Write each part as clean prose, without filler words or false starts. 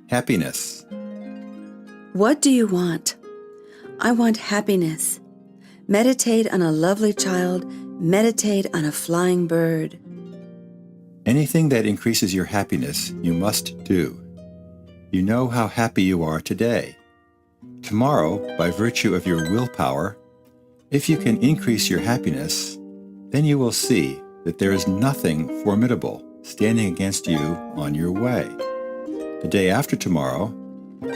happiness. What do you want? I want happiness. Meditate on a lovely child. Meditate on a flying bird. Anything that increases your happiness, you must do. You know how happy you are today. Tomorrow, by virtue of your willpower, if you can increase your happiness, then you will see that there is nothing formidable standing against you on your way. The day after tomorrow,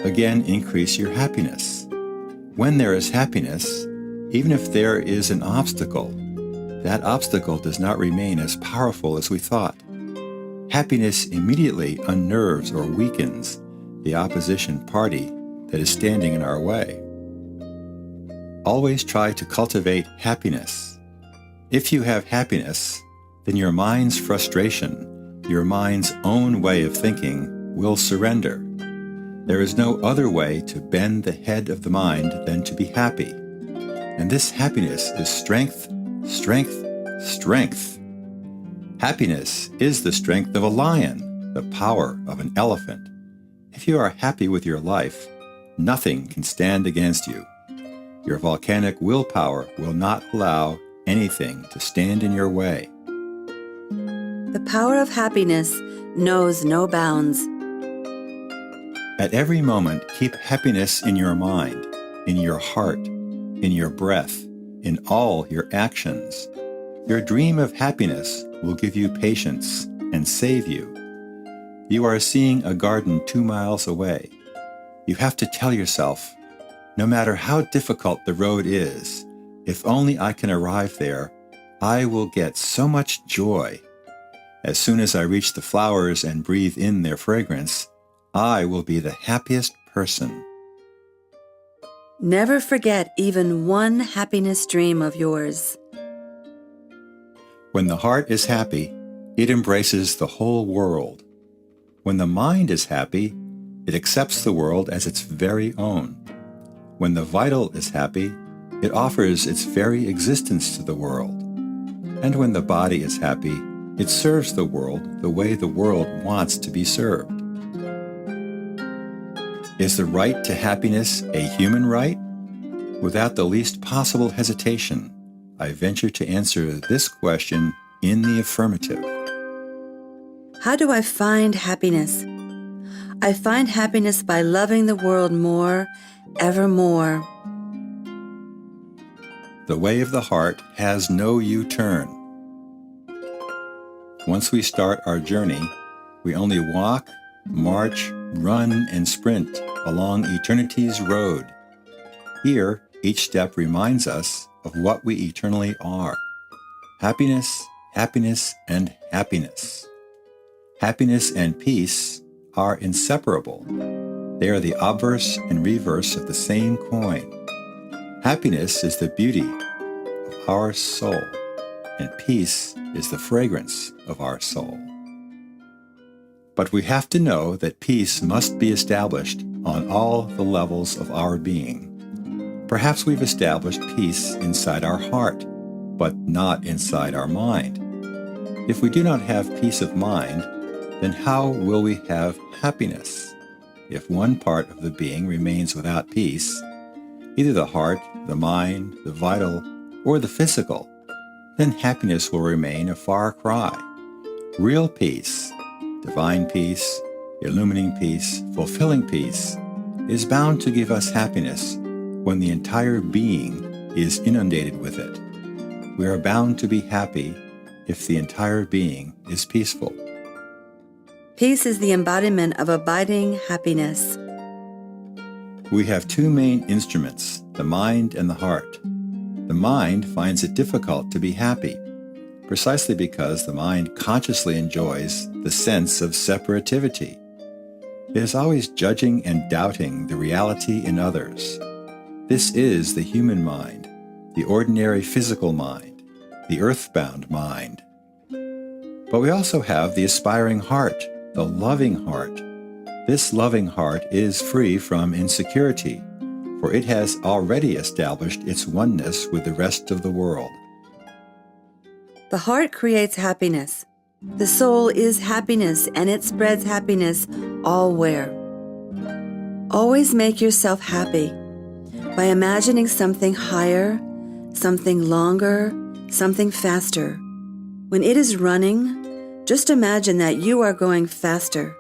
again increase your happiness. When there is happiness, even if there is an obstacle, that obstacle does not remain as powerful as we thought. Happiness immediately unnerves or weakens the opposition party that is standing in our way. Always try to cultivate happiness. If you have happiness, then your mind's frustration, your mind's own way of thinking, will surrender. There is no other way to bend the head of the mind than to be happy. And this happiness is strength, strength, strength. Happiness is the strength of a lion, the power of an elephant. If you are happy with your life, nothing can stand against you. Your volcanic willpower will not allow anything to stand in your way. The power of happiness knows no bounds. At every moment, keep happiness in your mind, in your heart, in your breath, in all your actions. Your dream of happiness will give you patience and save you. You are seeing a garden 2 miles away. You have to tell yourself, no matter how difficult the road is, if only I can arrive there, I will get so much joy. As soon as I reach the flowers and breathe in their fragrance, I will be the happiest person. Never forget even one happiness dream of yours. When the heart is happy, it embraces the whole world. When the mind is happy, it accepts the world as its very own. When the vital is happy, it offers its very existence to the world. And when the body is happy, it serves the world the way the world wants to be served. Is the right to happiness a human right? Without the least possible hesitation, I venture to answer this question in the affirmative. How do I find happiness? I find happiness by loving the world more, ever more. The way of the heart has no U-turn. Once we start our journey, we only walk, march, run, and sprint along eternity's road. Here, each step reminds us of what we eternally are. Happiness, happiness, and happiness. Happiness and peace are inseparable. They are the obverse and reverse of the same coin. Happiness is the beauty of our soul, and peace is the fragrance of our soul. But we have to know that peace must be established on all the levels of our being. Perhaps we've established peace inside our heart, but not inside our mind. If we do not have peace of mind, then how will we have happiness? If one part of the being remains without peace, either the heart, the mind, the vital, or the physical, then happiness will remain a far cry. Real peace, divine peace, illuminating peace, fulfilling peace, is bound to give us happiness when the entire being is inundated with it. We are bound to be happy if the entire being is peaceful. Peace is the embodiment of abiding happiness. We have two main instruments, the mind and the heart. The mind finds it difficult to be happy, precisely because the mind consciously enjoys the sense of separativity. It is always judging and doubting the reality in others. This is the human mind, the ordinary physical mind, the earthbound mind. But we also have the aspiring heart, the loving heart. This loving heart is free from insecurity, for it has already established its oneness with the rest of the world. The heart creates happiness. The soul is happiness, and it spreads happiness allwhere. Always make yourself happy by imagining something higher, something longer, something faster. When it is running, just imagine that you are going faster.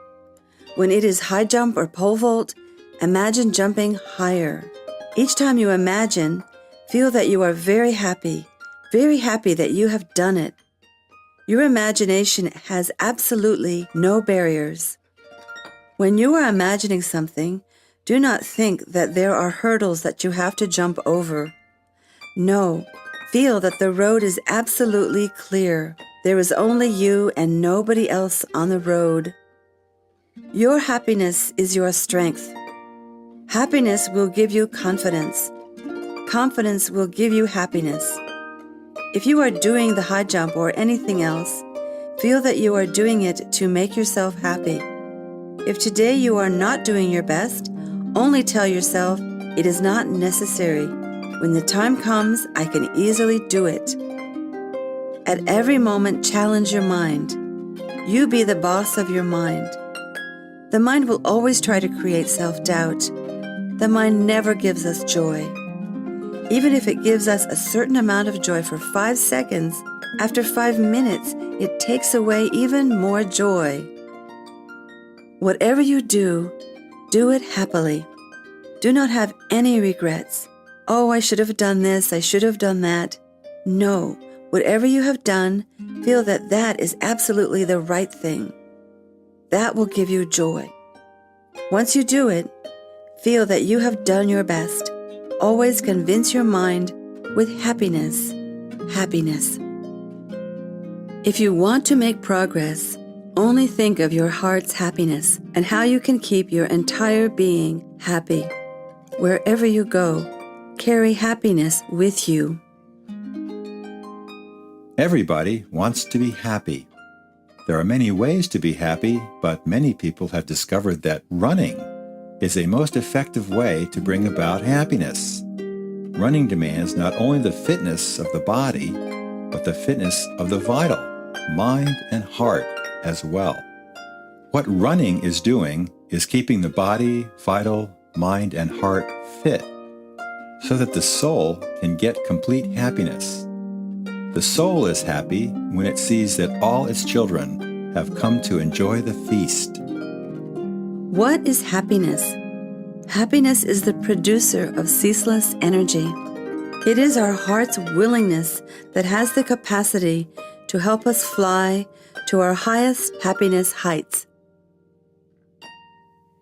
When it is high jump or pole vault, imagine jumping higher. Each time you imagine, feel that you are very happy that you have done it. Your imagination has absolutely no barriers. When you are imagining something, do not think that there are hurdles that you have to jump over. No, feel that the road is absolutely clear. There is only you and nobody else on the road. Your happiness is your strength. Happiness will give you confidence. Confidence will give you happiness. If you are doing the high jump or anything else, feel that you are doing it to make yourself happy. If today you are not doing your best, only tell yourself, it is not necessary. When the time comes, I can easily do it. At every moment, challenge your mind. You be the boss of your mind. The mind will always try to create self-doubt. The mind never gives us joy. Even if it gives us a certain amount of joy for 5 seconds, after 5 minutes, it takes away even more joy. Whatever you do it happily. Do not have any regrets. Oh, I should have done this, I should have done that. No, whatever you have done, feel that that is absolutely the right thing. That will give you joy. Once you do it, feel that you have done your best. Always convince your mind with happiness. Happiness. If you want to make progress, only think of your heart's happiness and how you can keep your entire being happy. Wherever you go, carry happiness with you. Everybody wants to be happy. There are many ways to be happy, but many people have discovered that running is a most effective way to bring about happiness. Running demands not only the fitness of the body, but the fitness of the vital, mind and heart as well. What running is doing is keeping the body, vital, mind, and heart fit so that the soul can get complete happiness. The soul is happy when it sees that all its children have come to enjoy the feast. What is happiness? Happiness is the producer of ceaseless energy. It is our heart's willingness that has the capacity to help us fly to our highest happiness heights.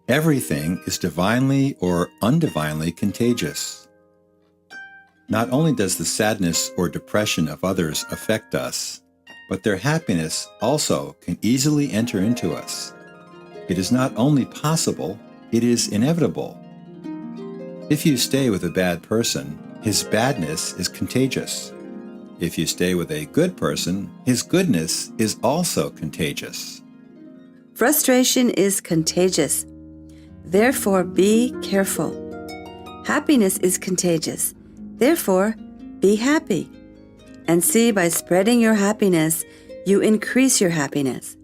Everything is divinely or undivinely contagious. Not only does the sadness or depression of others affect us, but their happiness also can easily enter into us. It is not only possible, it is inevitable. If you stay with a bad person, his badness is contagious. If you stay with a good person, his goodness is also contagious. Frustration is contagious. Therefore, be careful. Happiness is contagious. Therefore, be happy. And see, by spreading your happiness, you increase your happiness.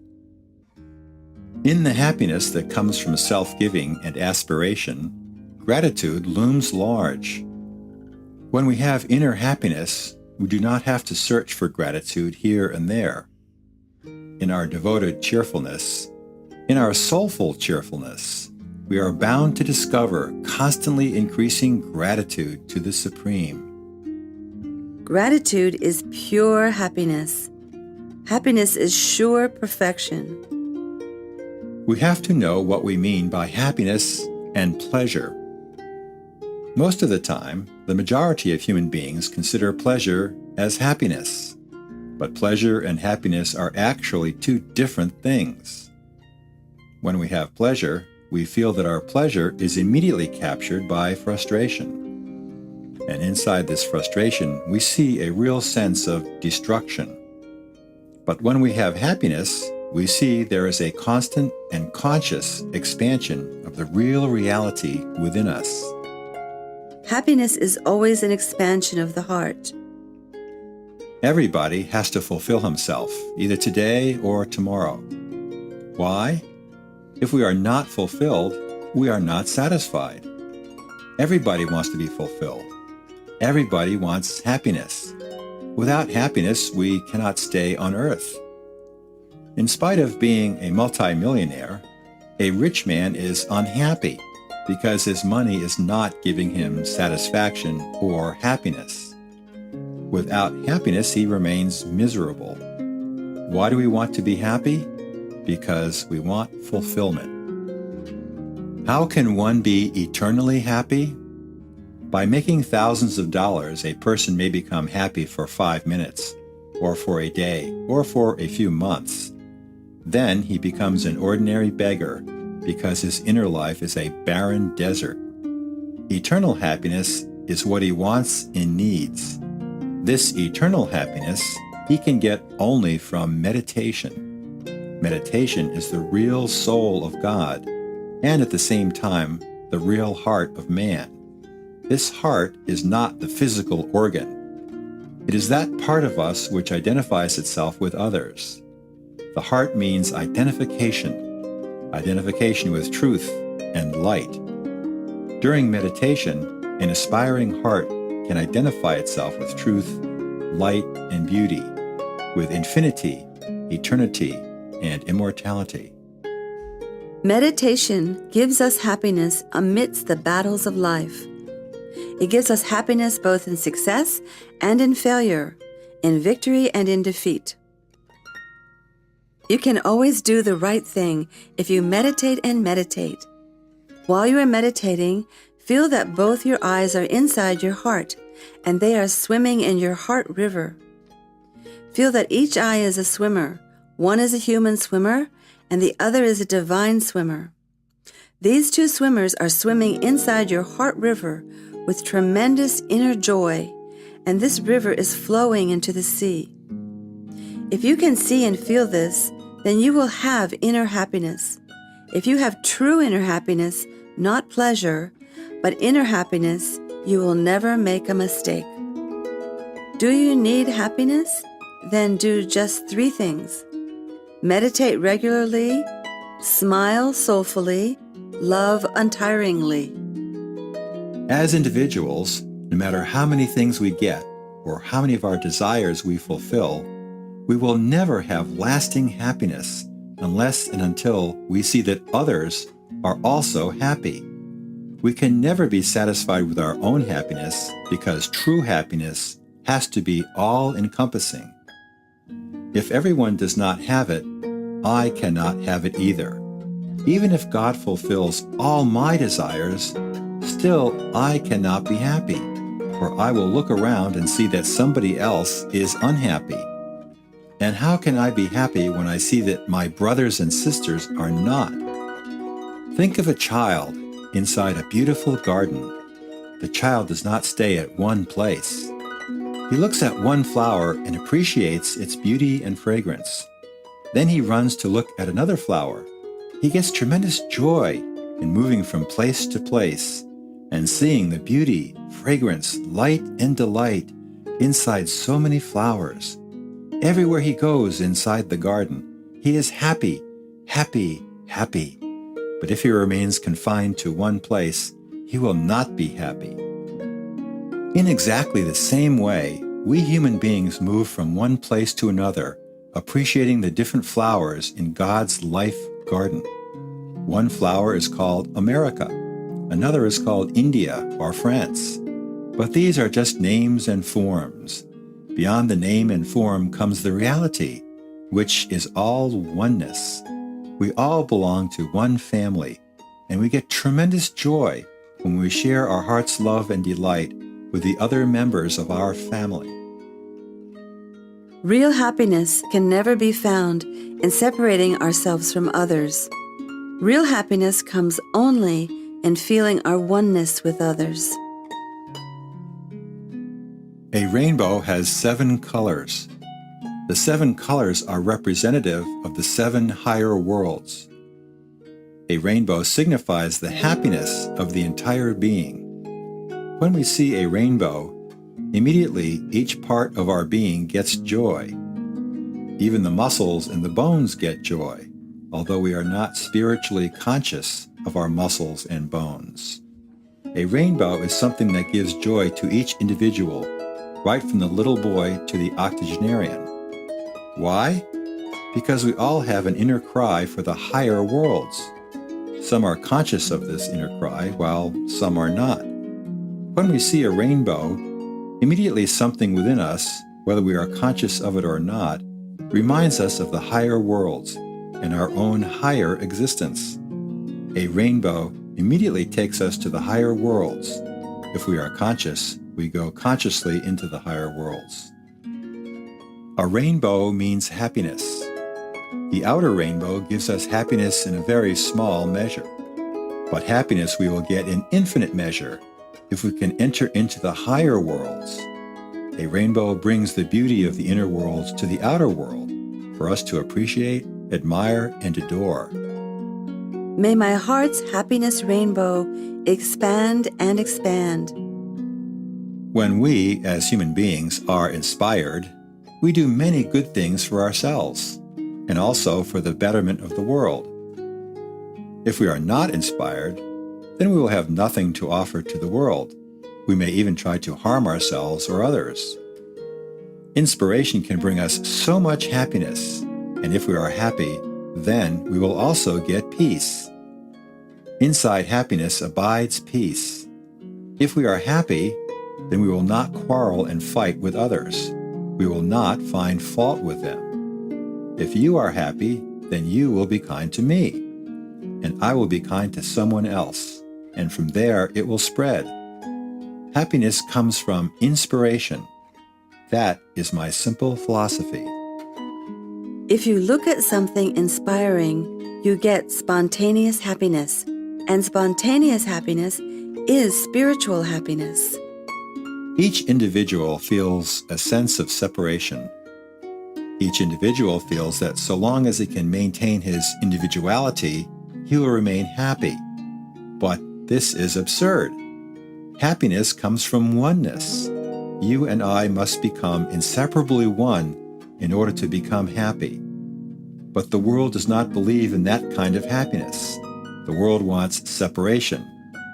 In the happiness that comes from self-giving and aspiration, gratitude looms large. When we have inner happiness, we do not have to search for gratitude here and there. In our devoted cheerfulness, in our soulful cheerfulness, we are bound to discover constantly increasing gratitude to the Supreme. Gratitude is pure happiness. Happiness is sure perfection. We have to know what we mean by happiness and pleasure. Most of the time, the majority of human beings consider pleasure as happiness. But pleasure and happiness are actually two different things. When we have pleasure, we feel that our pleasure is immediately captured by frustration. And inside this frustration, we see a real sense of destruction. But when we have happiness, we see there is a constant and conscious expansion of the real reality within us. Happiness is always an expansion of the heart. Everybody has to fulfill himself, either today or tomorrow. Why? If we are not fulfilled, we are not satisfied. Everybody wants to be fulfilled. Everybody wants happiness. Without happiness, we cannot stay on earth. In spite of being a multimillionaire, a rich man is unhappy because his money is not giving him satisfaction or happiness. Without happiness, he remains miserable. Why do we want to be happy? Because we want fulfillment. How can one be eternally happy? By making thousands of dollars, a person may become happy for 5 minutes, or for a day, or for a few months. Then he becomes an ordinary beggar because his inner life is a barren desert. Eternal happiness is what he wants and needs. This eternal happiness he can get only from meditation. Meditation is the real soul of God, and at the same time, the real heart of man. This heart is not the physical organ. It is that part of us which identifies itself with others. The heart means identification with truth and light. During meditation, an aspiring heart can identify itself with truth, light, and beauty, with infinity, eternity, and immortality. Meditation gives us happiness amidst the battles of life. It gives us happiness both in success and in failure, in victory and in defeat. You can always do the right thing if you meditate and meditate. While you are meditating, feel that both your eyes are inside your heart, and they are swimming in your heart river. Feel that each eye is a swimmer. One is a human swimmer, and the other is a divine swimmer. These two swimmers are swimming inside your heart river with tremendous inner joy, and this river is flowing into the sea. If you can see and feel this, then you will have inner happiness. If you have true inner happiness, not pleasure, but inner happiness, you will never make a mistake. Do you need happiness? Then do just 3 things. Meditate regularly, smile soulfully, love untiringly. As individuals, no matter how many things we get or how many of our desires we fulfill, we will never have lasting happiness unless and until we see that others are also happy. We can never be satisfied with our own happiness because true happiness has to be all-encompassing. If everyone does not have it, I cannot have it either. Even if God fulfills all my desires, still I cannot be happy, for I will look around and see that somebody else is unhappy. And how can I be happy when I see that my brothers and sisters are not? Think of a child inside a beautiful garden. The child does not stay at one place. He looks at one flower and appreciates its beauty and fragrance. Then he runs to look at another flower. He gets tremendous joy in moving from place to place and seeing the beauty, fragrance, light, and delight inside so many flowers. Everywhere he goes inside the garden, he is happy, happy, happy. But if he remains confined to one place, he will not be happy. In exactly the same way, we human beings move from one place to another, appreciating the different flowers in God's life garden. One flower is called America. Another is called India or France. But these are just names and forms. Beyond the name and form comes the reality, which is all oneness. We all belong to one family, and we get tremendous joy when we share our heart's love and delight with the other members of our family. Real happiness can never be found in separating ourselves from others. Real happiness comes only in feeling our oneness with others. A rainbow has 7 colors. The 7 colors are representative of the 7 higher worlds. A rainbow signifies the happiness of the entire being. When we see a rainbow, immediately each part of our being gets joy. Even the muscles and the bones get joy, although we are not spiritually conscious of our muscles and bones. A rainbow is something that gives joy to each individual, right from the little boy to the octogenarian. Why? Because we all have an inner cry for the higher worlds. Some are conscious of this inner cry, while some are not. When we see a rainbow, immediately something within us, whether we are conscious of it or not, reminds us of the higher worlds and our own higher existence. A rainbow immediately takes us to the higher worlds. If we are conscious, we go consciously into the higher worlds. A rainbow means happiness. The outer rainbow gives us happiness in a very small measure. But happiness we will get in infinite measure if we can enter into the higher worlds. A rainbow brings the beauty of the inner worlds to the outer world for us to appreciate, admire, and adore. May my heart's happiness rainbow expand and expand. When we, as human beings, are inspired, we do many good things for ourselves and also for the betterment of the world. If we are not inspired, then we will have nothing to offer to the world. We may even try to harm ourselves or others. Inspiration can bring us so much happiness, and if we are happy, then we will also get peace. Inside happiness abides peace. If we are happy, then we will not quarrel and fight with others. We will not find fault with them. If you are happy, then you will be kind to me, and I will be kind to someone else, and from there it will spread. Happiness comes from inspiration. That is my simple philosophy. If you look at something inspiring, you get spontaneous happiness, and spontaneous happiness is spiritual happiness. Each individual feels a sense of separation. Each individual feels that so long as he can maintain his individuality, he will remain happy. But this is absurd. Happiness comes from oneness. You and I must become inseparably one in order to become happy. But the world does not believe in that kind of happiness. The world wants separation,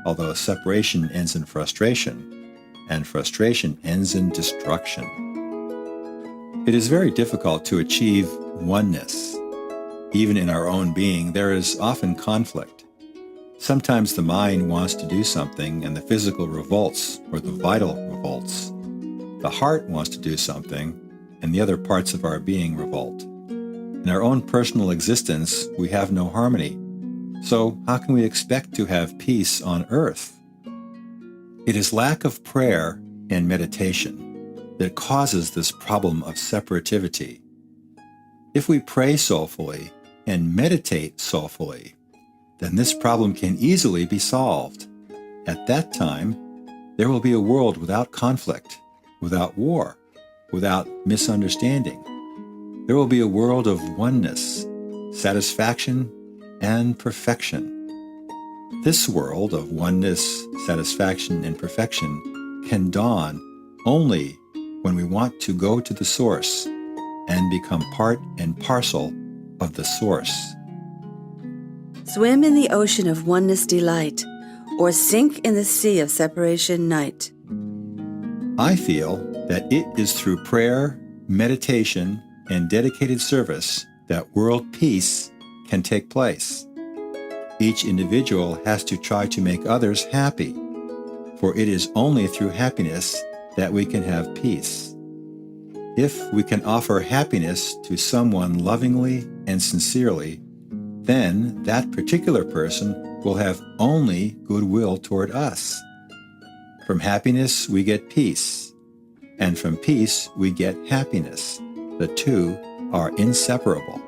although separation ends in frustration, and frustration ends in destruction. It is very difficult to achieve oneness. Even in our own being, there is often conflict. Sometimes the mind wants to do something and the physical revolts or the vital revolts. The heart wants to do something and the other parts of our being revolt. In our own personal existence, we have no harmony. So how can we expect to have peace on earth? It is lack of prayer and meditation that causes this problem of separativity. If we pray soulfully and meditate soulfully, then this problem can easily be solved. At that time, there will be a world without conflict, without war, without misunderstanding. There will be a world of oneness, satisfaction, and perfection. This world of oneness, satisfaction, and perfection can dawn only when we want to go to the source and become part and parcel of the source. Swim in the ocean of oneness delight, or sink in the sea of separation night. I feel that it is through prayer, meditation, and dedicated service that world peace can take place. Each individual has to try to make others happy, for it is only through happiness that we can have peace. If we can offer happiness to someone lovingly and sincerely, then that particular person will have only goodwill toward us. From happiness we get peace, and from peace we get happiness. The two are inseparable.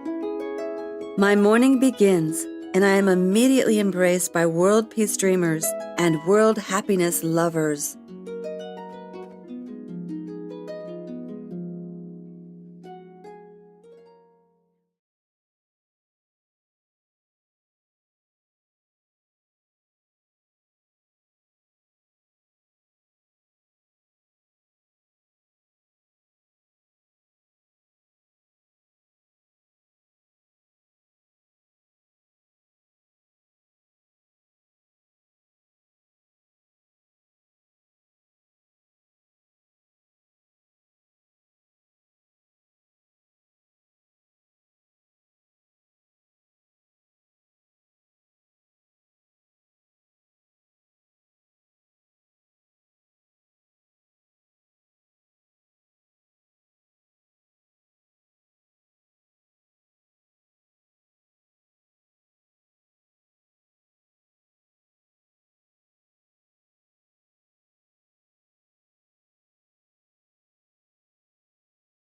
My morning begins, and I am immediately embraced by world peace dreamers and world happiness lovers.